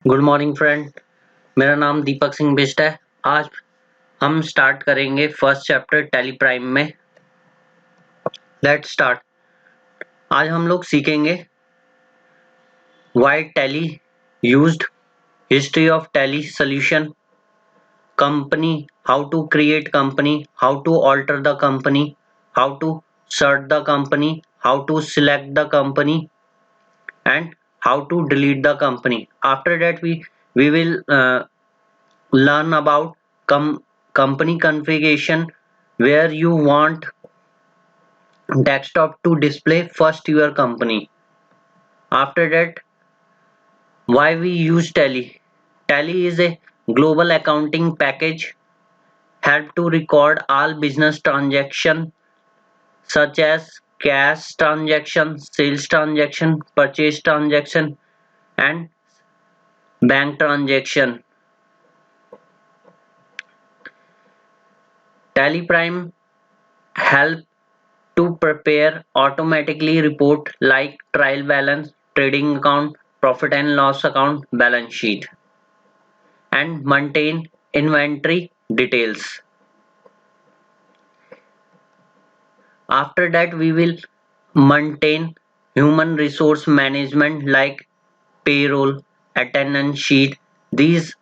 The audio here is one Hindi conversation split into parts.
Good morning friend. मेरा नाम दीपक सिंह बिष्ट है। आज हम स्टार्ट करेंगे फर्स्ट चैप्टर टैली प्राइम में। Let's start. आज हम लोग सीखेंगे why tally used, history of tally solution, company, how to create company, how to alter the company, how to sort the company, how to select the company and how to delete the company. After that we will learn about company configuration, where you want desktop to display first your company. After that, why we use Tally. Tally is a global accounting package, help to record all business transaction such as cash transaction, sales transaction, purchase transaction and bank transaction. Tally Prime help to prepare automatically report like trial balance, trading account, profit and loss account, balance sheet, and maintain inventory details. After that, we will maintain human resource management like payroll, attendance sheet. These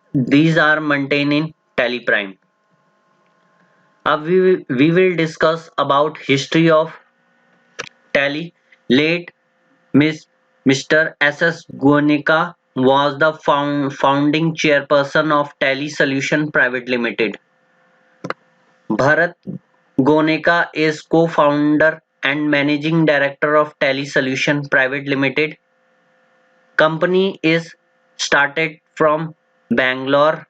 are maintained in Tally Prime. Now we will discuss about history of Tally. Late Mr. S.S. Goenka was the founding chairperson of Tally Solution Private Limited. Bharat Goneka is co-founder and managing director of Tally Solution Private Limited. Company is started from Bangalore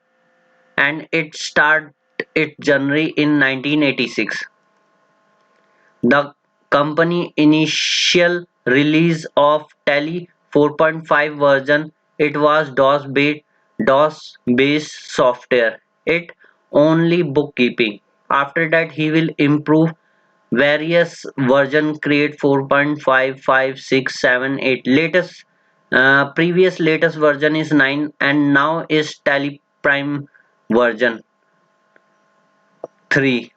and it started its journey in 1986. The company initial release of Tally 4.5 version, it was DOS based software. It only bookkeeping. After that he will improve various version, create 4.5, 5, 6, 7, 8. Latest previous latest version is 9 and now is Tally Prime version 3.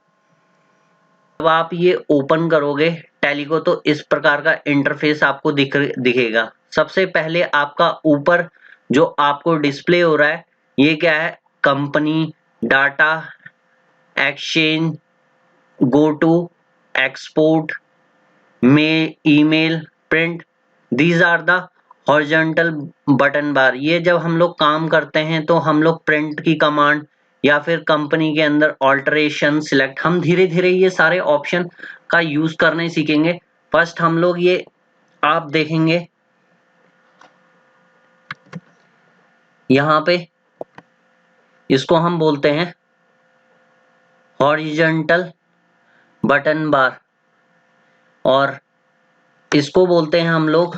जब आप ये ओपन करोगे टैली को तो इस प्रकार का इंटरफेस आपको दिखेगा। सबसे पहले आपका ऊपर जो आपको डिस्प्ले हो रहा है ये क्या है, company, data, exchange, go to, export, email, print, these are the horizontal button bar. ये जब हम लोग काम करते हैं तो हम लोग प्रिंट की कमांड या फिर कंपनी के अंदर ऑल्टरेशन, सिलेक्ट, हम धीरे धीरे ये सारे ऑप्शन का यूज करने सीखेंगे। फर्स्ट हम लोग ये आप देखेंगे यहाँ पे, इसको हम बोलते हैं हॉरिजॉन्टल बटन बार और इसको बोलते हैं हम लोग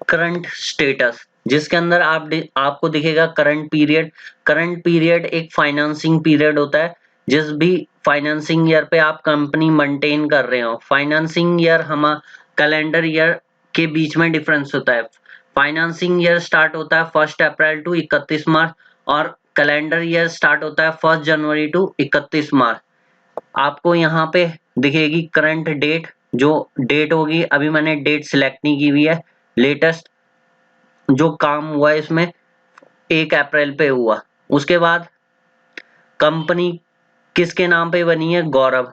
करंट स्टेटस, जिसके अंदर आपको दिखेगा करंट पीरियड। करंट पीरियड एक फाइनेंसिंग पीरियड होता है, जिस भी फाइनेंसिंग ईयर पे आप कंपनी मेंटेन कर रहे हो। फाइनेंसिंग ईयर हम कैलेंडर ईयर के बीच में डिफरेंस होता है। फाइनेंसिंग ईयर स्टार्ट होता है 1 अप्रैल टू 31 मार्च और कैलेंडर ईयर स्टार्ट होता है 1 जनवरी टू 31 मार्च। आपको यहाँ पे दिखेगी करंट डेट, जो डेट होगी, अभी मैंने डेट सिलेक्ट नहीं की हुई है। लेटेस्ट जो काम हुआ है इसमें 1 अप्रैल पे हुआ। उसके बाद कंपनी किसके नाम पे बनी है, गौरव,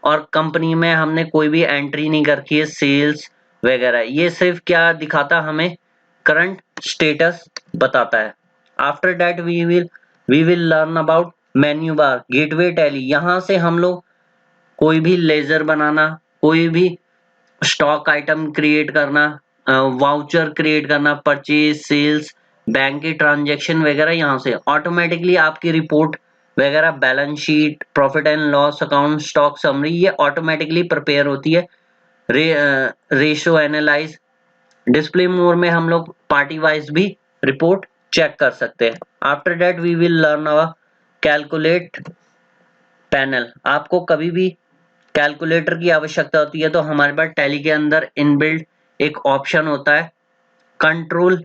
और कंपनी में हमने कोई भी एंट्री नहीं कर रखी है, सेल्स वगैरह। ये सिर्फ क्या दिखाता, हमें करंट स्टेटस बताता है। After that we will learn about menu bar, gateway tally. यहाँ से हम लोग कोई भी लेजर बनाना, कोई भी स्टॉक आइटम क्रिएट करना, वाउचर क्रिएट करना, परचेज, सेल्स, बैंक के ट्रांजेक्शन वगैरह, यहाँ से ऑटोमेटिकली आपकी रिपोर्ट वगैरह, balance sheet, profit and loss account, stock summary, ये ऑटोमेटिकली प्रिपेयर होती है। रेशो एनालाइज, डिस्प्ले मोड में हम लोग पार्टी वाइज भी रिपोर्ट चेक कर सकते हैं। After that we will learn our calculate panel. आपको कभी भी कैलकुलेटर की आवश्यकता होती है, तो हमारे पास टैली के अंदर इनबिल्ट एक ऑप्शन होता है, कंट्रोल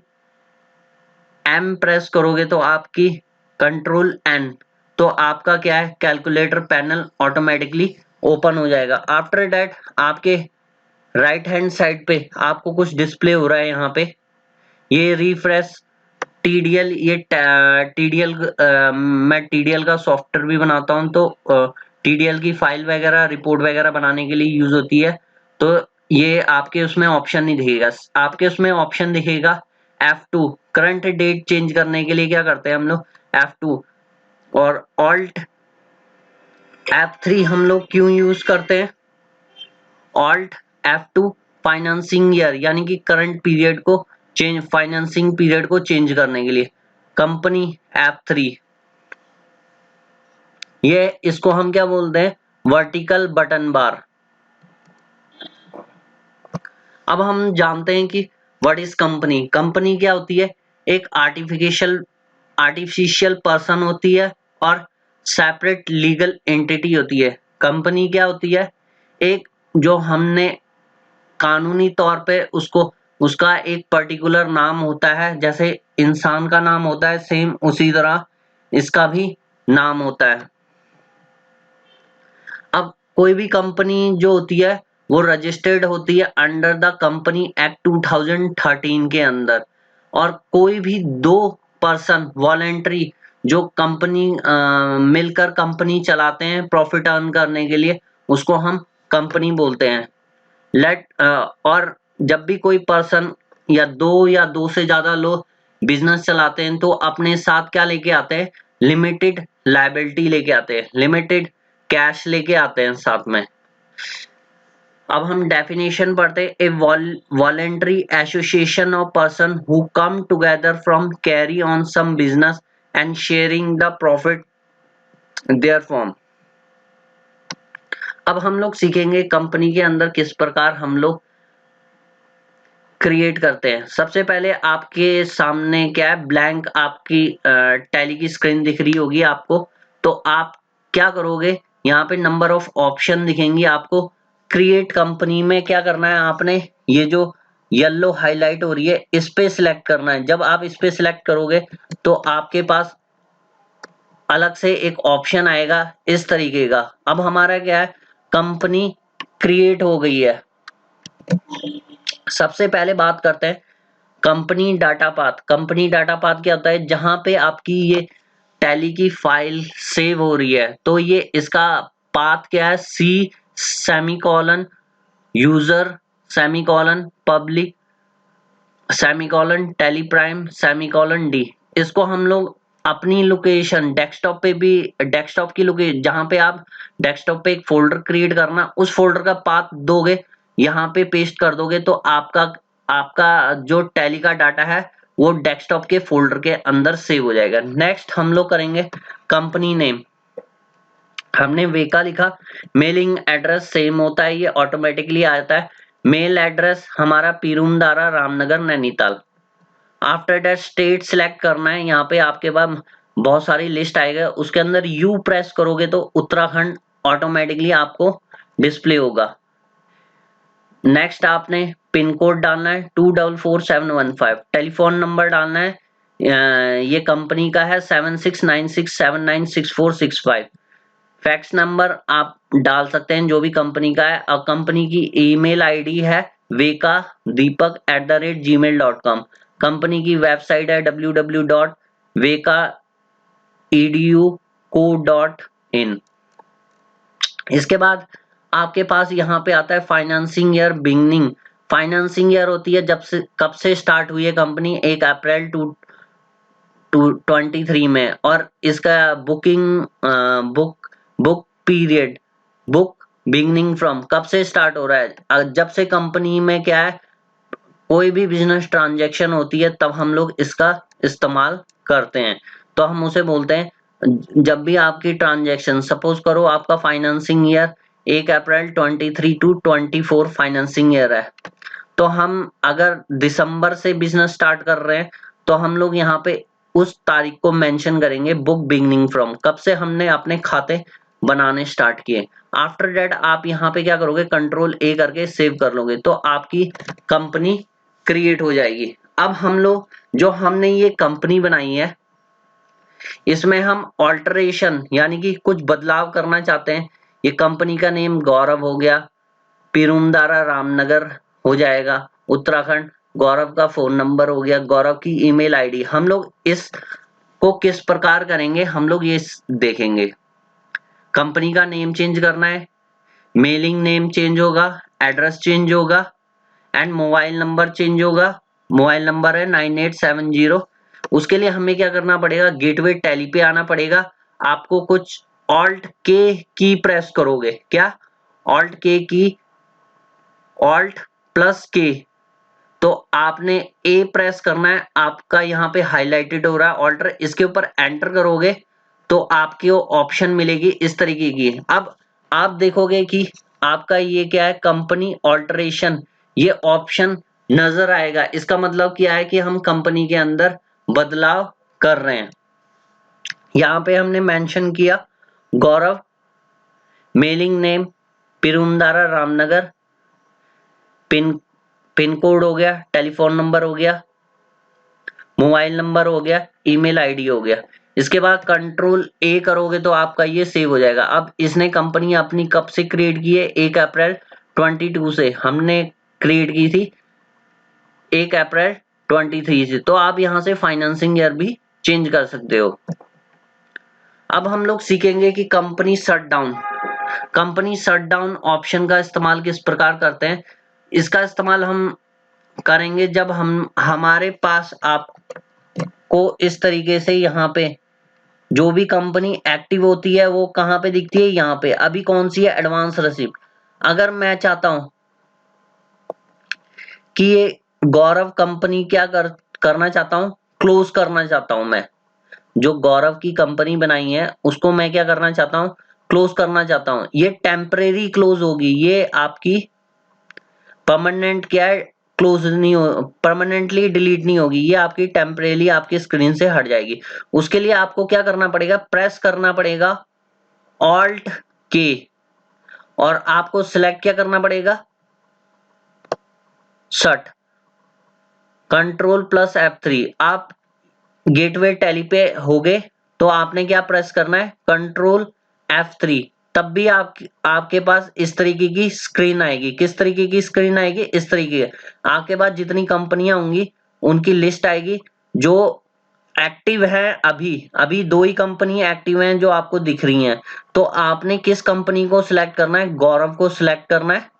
एम प्रेस करोगे तो आपकी कंट्रोल एन, तो आपका क्या है, कैलकुलेटर पैनल ऑटोमेटिकली ओपन हो जाएगा। आफ्टर दैट आपके राइट हैंड साइड पे आपको कुछ डिस्प्ले हो रहा है यहाँ पे, ये रिफ्रेश टीडीएल, ये टीडीएल, मैं टीडीएल का सॉफ्टवेयर भी बनाता हूँ, तो टीडीएल की फाइल वगैरह रिपोर्ट वगैरह बनाने के लिए यूज होती है। तो ये आपके उसमें ऑप्शन नहीं दिखेगा, आपके उसमें ऑप्शन दिखेगा F2, करंट डेट चेंज करने के लिए क्या करते हैं हम लोग, F2 और ऑल्ट F3 हम लोग क्यों यूज करते हैं, ऑल्ट F2 फाइनेंसिंग ईयर यानी कि करंट पीरियड को चेंज, फाइनेंसिंग पीरियड को चेंज करने के लिए, कंपनी F3, ये इसको हम क्या बोलते हैं, वर्टिकल बटन बार। अब हम जानते हैं कि व्हाट इज कंपनी, कंपनी क्या होती है, एक आर्टिफिशियल पर्सन होती है और सेपरेट लीगल एंटिटी होती है। कंपनी क्या होती है, एक जो हमने कानूनी तौर पे उसको, उसका एक पर्टिकुलर नाम होता है, जैसे इंसान का नाम होता है सेम उसी तरह इसका भी नाम होता है। अब कोई भी कंपनी जो होती है वो रजिस्टर्ड होती है अंडर द कंपनी एक्ट 2013 के अंदर, और कोई भी दो पर्सन वॉलेंट्री जो कंपनी मिलकर कंपनी चलाते हैं प्रॉफिट अर्न करने के लिए, उसको हम कंपनी बोलते हैं। और जब भी कोई पर्सन या दो से ज्यादा लोग बिजनेस चलाते हैं तो अपने साथ क्या लेके आते हैं, लिमिटेड लायबिलिटी लेके आते हैं, लिमिटेड कैश लेके आते हैं साथ में। अब हम डेफिनेशन पढ़ते हैं, a voluntary association of person who come together from carry on some business and sharing the profit their form. अब हम लोग सीखेंगे कंपनी के अंदर किस प्रकार हम लोग क्रिएट करते हैं। सबसे पहले आपके सामने क्या है, ब्लैंक आपकी टैली की स्क्रीन दिख रही होगी आपको, तो आप क्या करोगे, यहाँ पे नंबर ऑफ ऑप्शन दिखेंगी आपको। क्रिएट कंपनी में क्या करना है आपने, ये जो येलो हाईलाइट हो रही है इस पे सिलेक्ट करना है। जब आप इस पे सिलेक्ट करोगे तो आपके पास अलग से एक ऑप्शन आएगा इस तरीके का। अब हमारा क्या है, कंपनी क्रिएट हो गई है। सबसे पहले बात करते हैं company data path. Company data path क्या होता है, जहां पे आपकी ये टैली की फाइल सेव हो रही है, तो ये इसका पाथ क्या है, C semicolon user semicolon public semicolon Tally Prime semicolon D. इसको हम लोग अपनी लोकेशन डेस्कटॉप पे भी, डेस्कटॉप की लोकेशन जहां पे आप डेस्कटॉप पे एक फोल्डर क्रिएट करना, उस फोल्डर का पाथ दोगे, यहाँ पे पेस्ट कर दोगे, तो आपका आपका जो टैली का डाटा है वो डेस्कटॉप के फोल्डर के अंदर सेव हो जाएगा। नेक्स्ट हम लोग करेंगे कंपनी नेम। हमने वेका लिखा, मेलिंग एड्रेस सेम होता है, ये ऑटोमेटिकली आता है। मेल एड्रेस हमारा Pirumdara Ramnagar Nainital. After that state select करना है, यहाँ पे आपके पास बहुत सारी लिस्ट आएगा, उसके अंदर यू प्रेस करोगे तो उत्तराखंड ऑटोमेटिकली आपको डिस्प्ले होगा। नेक्स्ट आपने पिन कोड डालना है 244715, टेलीफोन नंबर डालना है, ये कंपनी का है 7696796465। फैक्स नंबर आप डाल सकते हैं जो भी कंपनी का है, और कंपनी की ईमेल आईडी है vekadeepak@gmail.com। कंपनी की वेबसाइट है www.veka.edu.co.in। इसके बाद आपके पास यहाँ पे आता है financing year beginning. Financing year होती है जब से, कब से स्टार्ट हुई है कंपनी, 1 अप्रैल 23 में, और इसका book period, book beginning from, कब से स्टार्ट हो रहा है, जब से कंपनी में क्या है कोई भी बिजनेस ट्रांजैक्शन होती है तब हम लोग इसका इस्तेमाल करते हैं। तो हम उसे बोलते हैं, जब भी आपकी ट्रांजैक्शन, सपोज करो आपका financing year 1 April 23 to 24 financing year है, तो हम अगर दिसंबर से बिजनेस स्टार्ट कर रहे हैं तो हम लोग यहाँ पे उस तारीख को मेंशन करेंगे बुक बिगनिंग फ्रॉम, कब से हमने अपने खाते बनाने स्टार्ट किए। आफ्टर दैट आप यहाँ पे क्या करोगे, कंट्रोल ए करके सेव कर लोगे तो आपकी कंपनी क्रिएट हो जाएगी। अब हम लोग जो हमने ये कंपनी बनाई है इसमें हम ऑल्टरेशन यानी कि कुछ बदलाव करना चाहते हैं। ये कंपनी का नेम गौरव हो गया, पिरुमदारा रामनगर हो जाएगा उत्तराखंड, गौरव का फोन नंबर हो गया, गौरव की ईमेल आईडी। हम लोग इस को किस प्रकार करेंगे, हम लोग ये देखेंगे। कंपनी का नेम चेंज करना है, मेलिंग नेम चेंज होगा, एड्रेस चेंज होगा एंड मोबाइल नंबर चेंज होगा। मोबाइल नंबर है 9870। उसके लिए हमें क्या करना पड़ेगा, गेटवे टैली पे आना पड़ेगा। आपको कुछ ऑल्ट के की प्रेस करोगे, क्या ऑल्ट के की, ऑल्ट प्लस के, तो आपने ए प्रेस करना है। आपका यहाँ पे हाईलाइटेड हो रहा है ऑल्टर, इसके ऊपर एंटर करोगे तो आपकी वो ऑप्शन मिलेगी इस तरीके की। अब आप देखोगे कि आपका ये क्या है, कंपनी ऑल्टरेशन, ये ऑप्शन नजर आएगा। इसका मतलब क्या है कि हम कंपनी के अंदर बदलाव कर रहे हैं। यहाँ पे हमने मेंशन किया Gaurav, mailing name Pirumadara Ramnagar, pin code हो गया, टेलीफोन नंबर हो गया, मोबाइल नंबर हो गया, ईमेल आईडी हो गया। इसके बाद कंट्रोल ए करोगे तो आपका ये सेव हो जाएगा। अब इसने कंपनी अपनी कब से क्रिएट की है, 1 अप्रैल 22 से हमने क्रिएट की थी, 1 अप्रैल 23 से। तो आप यहाँ से फाइनेंसिंग ईयर भी चेंज कर सकते हो। अब हम लोग सीखेंगे कि company shutdown, company shutdown option का इस्तेमाल किस प्रकार करते हैं। इसका इस्तेमाल हम करेंगे जब हमारे पास आपको इस तरीके से यहाँ पे जो भी कंपनी एक्टिव होती है वो कहाँ पे दिखती है, यहाँ पे। अभी कौन सी है, एडवांस रिसिप्ट। अगर मैं चाहता हूं कि ये गौरव कंपनी क्या करना चाहता हूं, क्लोज करना चाहता हूं मैं, जो गौरव की कंपनी बनाई है उसको मैं क्या करना चाहता हूं, क्लोज करना चाहता हूं। ये टेम्परेरी क्लोज होगी, ये आपकी परमानेंट क्या है, क्लोज नहीं हो, परमानेंटली डिलीट नहीं होगी, ये आपकी टेम्परेली आपकी स्क्रीन से हट जाएगी। उसके लिए आपको क्या करना पड़ेगा, प्रेस करना पड़ेगा ऑल्ट के, और आपको सिलेक्ट क्या करना पड़ेगा, शट, कंट्रोल प्लस F3। आप गेटवे टैली पे हो गए तो आपने क्या प्रेस करना है, कंट्रोल F3। तब भी आपके पास इस तरीके की स्क्रीन आएगी। किस तरीके की स्क्रीन आएगी, इस तरीके की। आपके पास जितनी कंपनियां होंगी उनकी लिस्ट आएगी जो एक्टिव है। अभी अभी 2 ही कंपनी एक्टिव हैं जो आपको दिख रही हैं। तो आपने किस कंपनी को सिलेक्ट करना है, गौरव को सिलेक्ट करना है,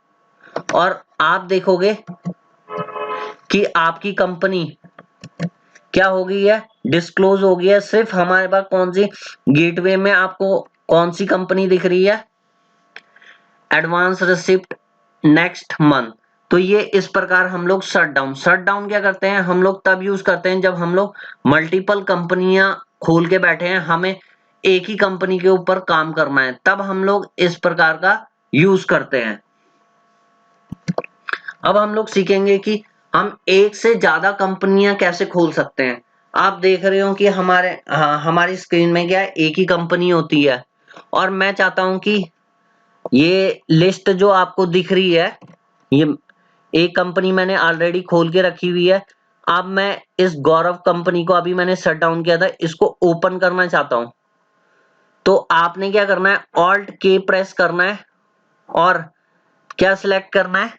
और आप देखोगे कि आपकी कंपनी क्या हो गई है, डिस्क्लोज हो गई है। सिर्फ हमारे पास कौन सी गेटवे में आपको कौन सी कंपनी दिख रही है, एडवांस रिसिप्ट नेक्स्ट मंथ। तो ये इस प्रकार हम लोग शट डाउन क्या करते हैं, हम लोग तब यूज करते हैं जब हम लोग मल्टीपल कंपनियां खोल के बैठे हैं, हमें एक ही कंपनी के ऊपर काम करना है, तब हम लोग इस प्रकार का यूज करते हैं। अब हम लोग सीखेंगे कि हम एक से ज्यादा कंपनियां कैसे खोल सकते हैं। आप देख रहे हो कि हमारी स्क्रीन में क्या है, एक ही कंपनी होती है, और मैं चाहता हूं कि ये लिस्ट जो आपको दिख रही है, ये एक कंपनी मैंने ऑलरेडी खोल के रखी हुई है। अब मैं इस गौरव कंपनी को अभी मैंने शट डाउन किया था, इसको ओपन करना चाहता हूं। तो आपने क्या करना है, ऑल्ट के प्रेस करना है और क्या सिलेक्ट करना है,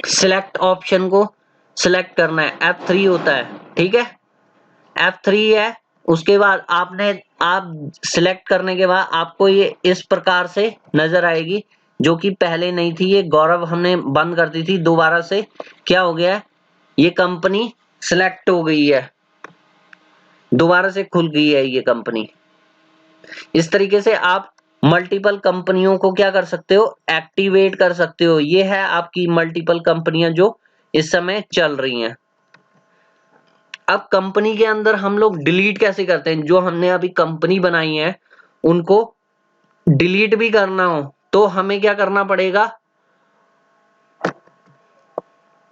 सिलेक्ट ऑप्शन को सिलेक्ट करना है, F3 होता है, ठीक है, F3 है। उसके बाद आप सिलेक्ट करने के बाद आपको ये इस प्रकार से नजर आएगी, जो कि पहले नहीं थी। ये गौरव हमने बंद कर दी थी, दोबारा से क्या हो गया है, ये कंपनी सिलेक्ट हो गई है, दोबारा से खुल गई है ये कंपनी। इस तरीके से आप मल्टीपल कंपनियों को क्या कर सकते हो, एक्टिवेट कर सकते हो। ये है आपकी मल्टीपल कंपनियां जो इस समय चल रही हैं। अब कंपनी के अंदर हम लोग डिलीट कैसे करते हैं, जो हमने अभी कंपनी बनाई है उनको डिलीट भी करना हो तो हमें क्या करना पड़ेगा,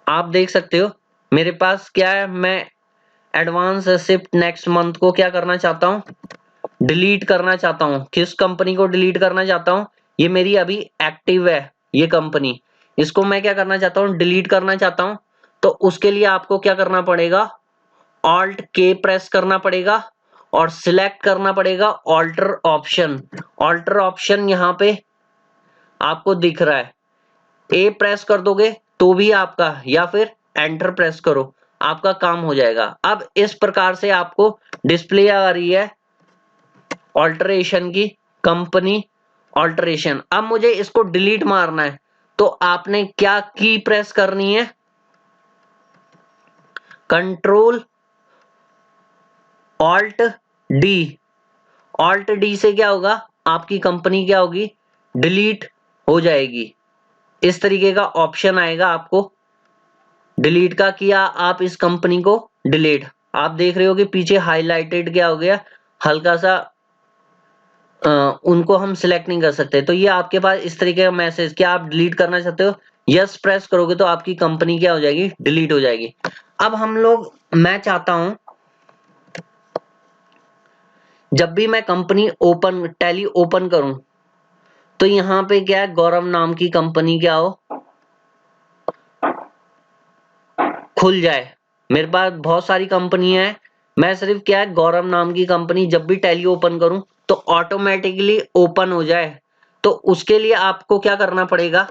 आप देख सकते हो मेरे पास क्या है, मैं एडवांस रिसिप्ट नेक्स्ट मंथ को क्या करना चाहता हूं, डिलीट करना चाहता हूँ, किस कंपनी को डिलीट करना चाहता हूँ, ये मेरी अभी एक्टिव है ये कंपनी, इसको मैं क्या करना चाहता हूँ, डिलीट करना चाहता हूँ। तो उसके लिए आपको क्या करना पड़ेगा, ऑल्ट के प्रेस करना पड़ेगा और सिलेक्ट करना पड़ेगा ऑल्टर ऑप्शन। ऑल्टर ऑप्शन यहाँ पे आपको दिख रहा है, ए प्रेस कर दोगे तो भी आपका, या फिर एंटर प्रेस करो, आपका काम हो जाएगा। अब इस प्रकार से आपको डिस्प्ले आ रही है ऑल्टरेशन की, कंपनी ऑल्टरेशन। अब मुझे इसको डिलीट मारना है, तो आपने क्या की प्रेस करनी है, control alt D. Alt D से क्या होगा, आपकी कंपनी क्या होगी, डिलीट हो जाएगी। इस तरीके का ऑप्शन आएगा आपको डिलीट का, किया आप इस कंपनी को डिलीट। आप देख रहे हो कि पीछे हाईलाइटेड क्या हो गया, हल्का सा उनको हम सिलेक्ट नहीं कर सकते। तो ये आपके पास इस तरीके का मैसेज, क्या आप डिलीट करना चाहते हो, यस प्रेस करोगे तो आपकी कंपनी क्या हो जाएगी, डिलीट हो जाएगी। अब मैं चाहता हूं जब भी मैं कंपनी ओपन, टैली ओपन करूं, तो यहाँ पे क्या है, गौरव नाम की कंपनी क्या हो, खुल जाए। मेरे पास बहुत सारी कंपनियां हैं, मैं सिर्फ क्या है, गौरव नाम की कंपनी जब भी टैली ओपन करूं तो ऑटोमेटिकली ओपन हो जाए। तो उसके लिए आपको क्या करना पड़ेगा,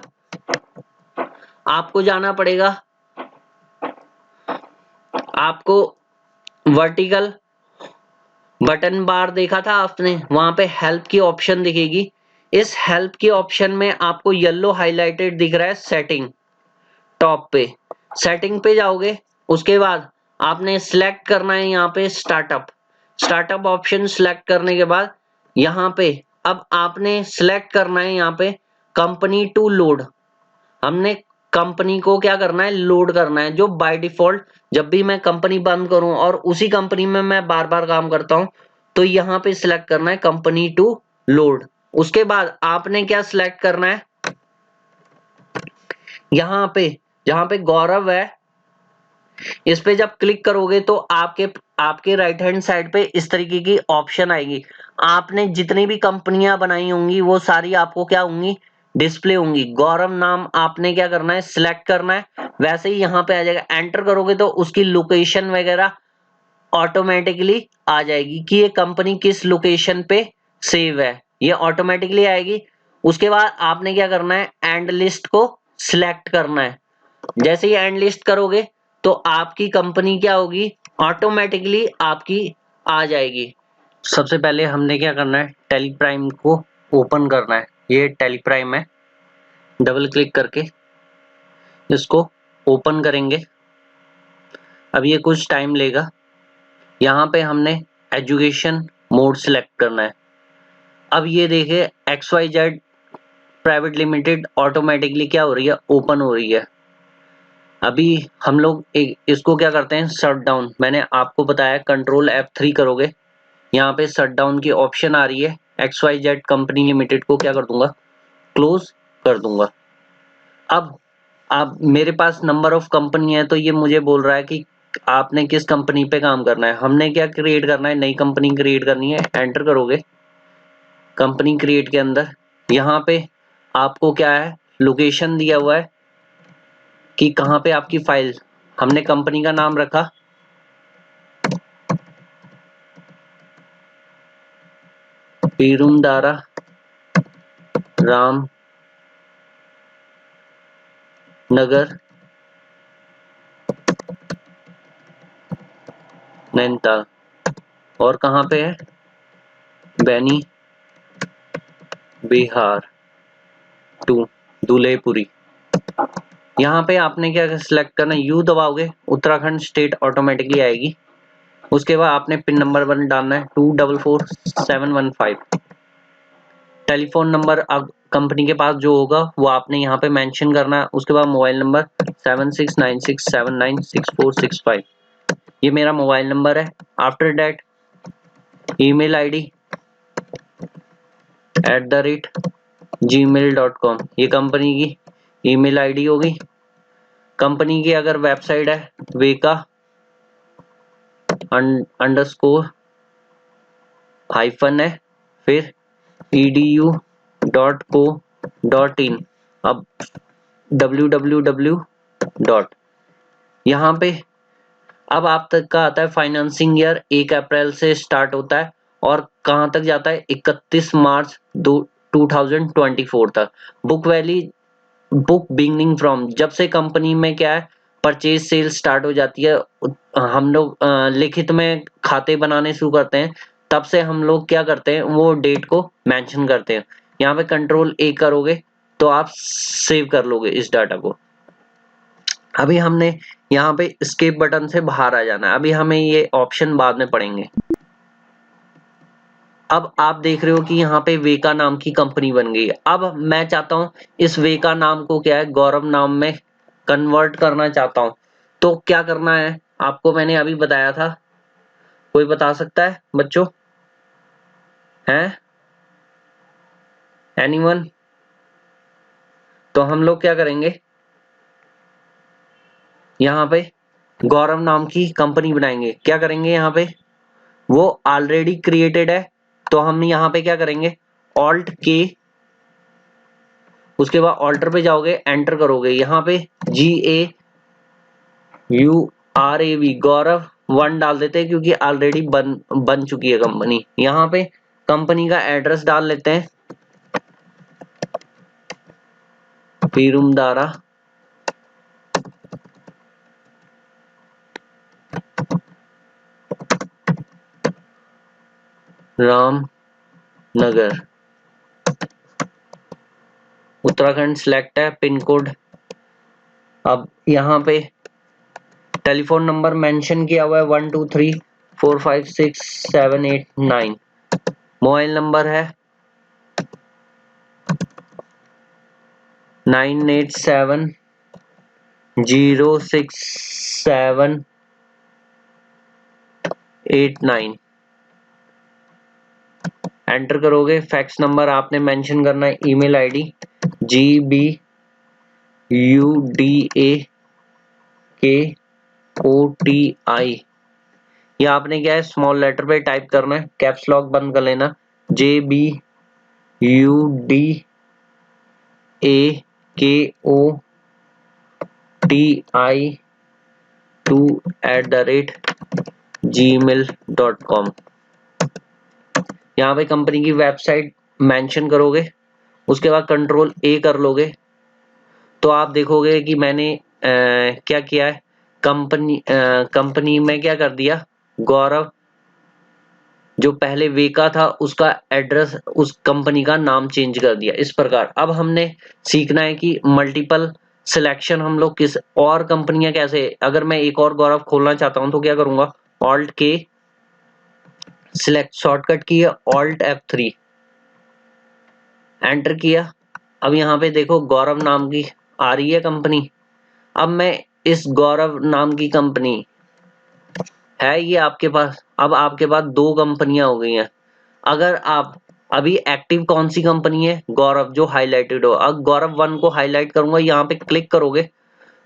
आपको जाना पड़ेगा, आपको वर्टिकल बटन बार देखा था आपने, वहां पे हेल्प की ऑप्शन दिखेगी। इस हेल्प की ऑप्शन में आपको येलो हाईलाइटेड दिख रहा है सेटिंग, टॉप पे सेटिंग पे जाओगे। उसके बाद आपने सिलेक्ट करना है यहाँ पे स्टार्टअप। स्टार्टअप ऑप्शन सिलेक्ट करने के बाद यहाँ पे अब आपने सिलेक्ट करना है यहाँ पे कंपनी टू लोड। हमने कंपनी को क्या करना है, लोड करना है। जो बाय डिफॉल्ट जब भी मैं कंपनी बंद करूं और उसी कंपनी में मैं बार बार काम करता हूं, तो यहाँ पे सिलेक्ट करना है कंपनी टू लोड। उसके बाद आपने क्या सिलेक्ट करना है, यहाँ पे जहां पे गौरव है, इस पे जब क्लिक करोगे तो आपके राइट हैंड साइड पे इस तरीके की ऑप्शन आएगी। आपने जितनी भी कंपनियां बनाई होंगी वो सारी आपको क्या होंगी, डिस्प्ले होंगी। गौरव नाम आपने क्या करना है, सिलेक्ट करना है। वैसे ही यहाँ पे आ जाएगा, एंटर करोगे तो उसकी लोकेशन वगैरह ऑटोमेटिकली आ जाएगी कि ये कंपनी किस लोकेशन पे सेव है, ये ऑटोमेटिकली आएगी। उसके बाद आपने क्या करना है, एंड लिस्ट को सिलेक्ट करना है। जैसे ही एंड लिस्ट करोगे तो आपकी कंपनी क्या होगी, ऑटोमेटिकली आपकी आ जाएगी। सबसे पहले हमने क्या करना है, टेलीप्राइम को ओपन करना है। ये टेलीप्राइम है, डबल क्लिक करके इसको ओपन करेंगे। अब ये कुछ टाइम लेगा। यहाँ पे हमने एजुकेशन मोड सिलेक्ट करना है। अब ये देखिए XYZ प्राइवेट लिमिटेड ऑटोमेटिकली क्या हो रही है, ओपन हो रही है। अभी हम लोग इसको क्या करते हैं, शट डाउन। मैंने आपको बताया कंट्रोल F3 करोगे, यहाँ पे शट डाउन की ऑप्शन आ रही है। XYZ कंपनी लिमिटेड को क्या कर दूंगा, क्लोज कर दूंगा। अब मेरे पास नंबर ऑफ कंपनी है, तो ये मुझे बोल रहा है कि आपने किस कंपनी पे काम करना है। हमने क्या क्रिएट करना है, नई कंपनी क्रिएट करनी है। एंटर करोगे कंपनी क्रिएट के अंदर, यहाँ पे आपको क्या है, लोकेशन दिया हुआ है कि कहाँ पे आपकी फाइल। हमने कंपनी का नाम रखा पीरुमदारा राम नगर नैनीताल, और कहाँ पे है, बैनी बिहार टू दुलेपुरी। यहाँ पे आपने क्या सिलेक्ट करना है, यू दबाओगे उत्तराखंड स्टेट ऑटोमेटिकली आएगी। उसके बाद आपने पिन नंबर 1 डालना है 244715। टेलीफोन नंबर अब कंपनी के पास जो होगा वो आपने यहाँ पे मेंशन करना है। उसके बाद मोबाइल नंबर 7696796465, ये मेरा मोबाइल नंबर है। After that email ID @gmail.com, ये कंपनी की ईमेल आईडी होगी। कंपनी की अगर वेबसाइट है वेका _ हाइफन है, फिर edu.co.in, अब www डॉट, यहाँ पे अब आप तक का आता है फाइनेंसिंग ईयर 1 अप्रैल से स्टार्ट होता है और कहाँ तक जाता है 31 मार्च 2024 तक। Book value, book beginning from, जब से कंपनी में क्या है परचेज सेल स्टार्ट हो जाती है, हम लोग लिखित में खाते बनाने शुरू करते हैं, तब से हम लोग क्या करते हैं वो डेट को मेंशन करते हैं। यहाँ पे कंट्रोल ए करोगे तो आप सेव कर लोगे इस डाटा को। अभी हमने यहाँ पे escape बटन से बाहर आ जाना है, अभी हमें ये ऑप्शन बाद में पढ़ेंगे। अब आप देख रहे हो कि यहाँ पे वेका नाम की कंपनी बन गई है। अब मैं चाहता हूँ इस वेका नाम को क्या है गौरव नाम में कन्वर्ट करना चाहता हूँ, तो क्या करना है आपको मैंने अभी बताया था, कोई बता सकता है बच्चों? हैं? एनीवन? तो हम लोग क्या करेंगे, यहाँ पे गौरव नाम की कंपनी बनाएंगे। क्या करेंगे, यहाँ पे वो ऑलरेडी क्रिएटेड है, तो हम यहाँ पे क्या करेंगे ऑल्ट के, उसके बाद ऑल्टर पे जाओगे, एंटर करोगे, यहाँ पे GAURAV गौरव 1 डाल देते हैं क्योंकि ऑलरेडी बन चुकी है कंपनी। यहाँ पे कंपनी का एड्रेस डाल लेते हैं, पीरुमदारा, रामनगर, उत्तराखंड सिलेक्ट है, पिन कोड। अब यहाँ पे टेलीफोन नंबर मेंशन किया हुआ है 12345678 9, मोबाइल नंबर है 98706789, एंटर करोगे। फैक्स नंबर आपने मेंशन करना है, ईमेल आईडी GBUDAKOTI, ये आपने क्या है स्मॉल लेटर पे टाइप करना है, कैप्स लॉक बंद कर लेना, JBUDAKOTI2@gmail.com। यहाँ पे कंपनी की वेबसाइट मेंशन करोगे, उसके बाद कंट्रोल ए कर लोगे, तो आप देखोगे कि मैंने क्या किया है, कंपनी में क्या कर दिया, गौरव जो पहले वेका था उसका एड्रेस, उस कंपनी का नाम चेंज कर दिया इस प्रकार। अब हमने सीखना है कि मल्टीपल सिलेक्शन हम लोग किस और कंपनियां कैसे, अगर मैं एक और गौरव खोलना चाहता हूं तो क्या करूंगा, ऑल्ट के सिलेक्ट, शॉर्टकट की है ऑल्ट F3, एंटर किया। अब यहाँ पे देखो गौरव नाम की आ रही है कंपनी। अब मैं इस गौरव नाम की कंपनी है ये आपके पास, अब आपके पास 2 कंपनियां हो गई हैं। अगर आप अभी एक्टिव कौन सी कंपनी है, गौरव जो हाईलाइटेड हो, अब गौरव 1 को हाईलाइट करूंगा, यहाँ पे क्लिक करोगे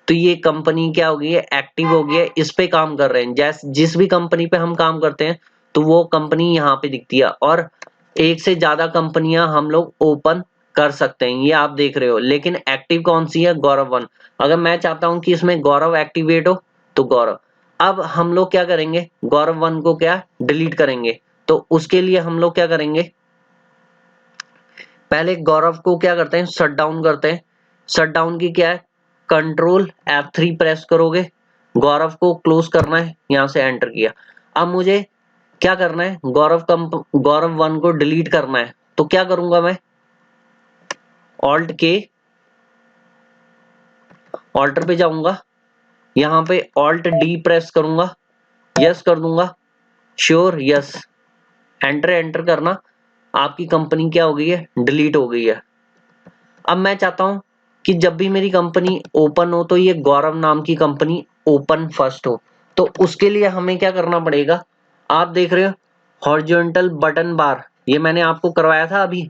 तो ये कंपनी क्या हो गई है, एक्टिव हो गई है, इस पे काम कर रहे हैं। जैसे जिस भी कंपनी पे हम काम करते हैं तो वो कंपनी यहाँ पे दिखती है, और एक से ज्यादा कंपनियां हम लोग ओपन कर सकते हैं, ये आप देख रहे हो। लेकिन एक्टिव कौन सी है, गौरव 1। अगर मैं चाहता हूं कि इसमें गौरव एक्टिवेट हो तो गौरव, अब हम लोग क्या करेंगे, गौरव 1 को क्या डिलीट करेंगे, तो उसके लिए हम लोग क्या करेंगे, पहले गौरव को क्या करते हैं शट डाउन करते हैं। शट डाउन की क्या है, कंट्रोल F3 प्रेस करोगे, गौरव को क्लोज करना है, यहां से एंटर किया। अब मुझे क्या करना है, गौरव 1 को डिलीट करना है, तो क्या करूंगा मैं, ऑल्ट के, ऑल्टर पे जाऊंगा, यहाँ पे ऑल्ट D प्रेस करूंगा, यस कर दूंगा, श्योर यस, एंटर करना, आपकी कंपनी क्या हो गई है, डिलीट हो गई है। अब मैं चाहता हूं कि जब भी मेरी कंपनी ओपन हो तो ये गौरव नाम की कंपनी ओपन फर्स्ट हो, तो उसके लिए हमें क्या करना पड़ेगा, आप देख रहे हो हॉरिजॉन्टल बटन बार, ये मैंने आपको करवाया था अभी,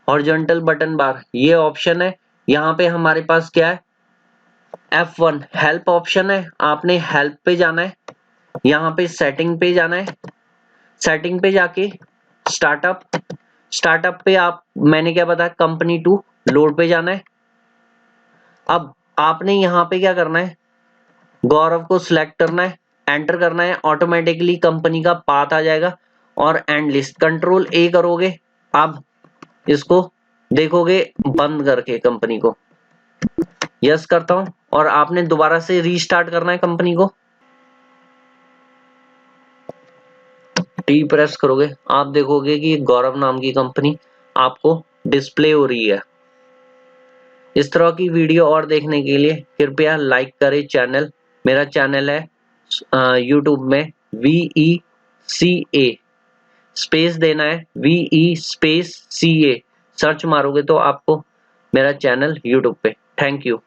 हॉरिजॉन्टल बटन बार ये ऑप्शन है। यहाँ पे हमारे पास क्या है, F1 हेल्प ऑप्शन है, आपने हेल्प पे जाना है, यहाँ पे सेटिंग पे जाना है, सेटिंग पे जाके स्टार्टअप पे आप मैंने क्या बताया, कंपनी टू लोड पे जाना है। अब आपने यहाँ पे क्या करना है, गौरव को सिलेक्ट करना है, एंटर करना है, ऑटोमेटिकली कंपनी का पाथ आ जाएगा और एंड लिस्ट कंट्रोल ए करोगे, आप इसको देखोगे बंद करके कंपनी को। यस करता हूं और आपने दोबारा से रीस्टार्ट करना है कंपनी को, टी प्रेस करोगे, आप देखोगे कि गौरव नाम की कंपनी आपको डिस्प्ले हो रही है। इस तरह की वीडियो और देखने के लिए कृपया लाइक करें चैनल, मेरा चैनल है यूट्यूब में VECA स्पेस देना है, VE स्पेस CA सर्च मारोगे तो आपको मेरा चैनल यूट्यूब पे। Thank you.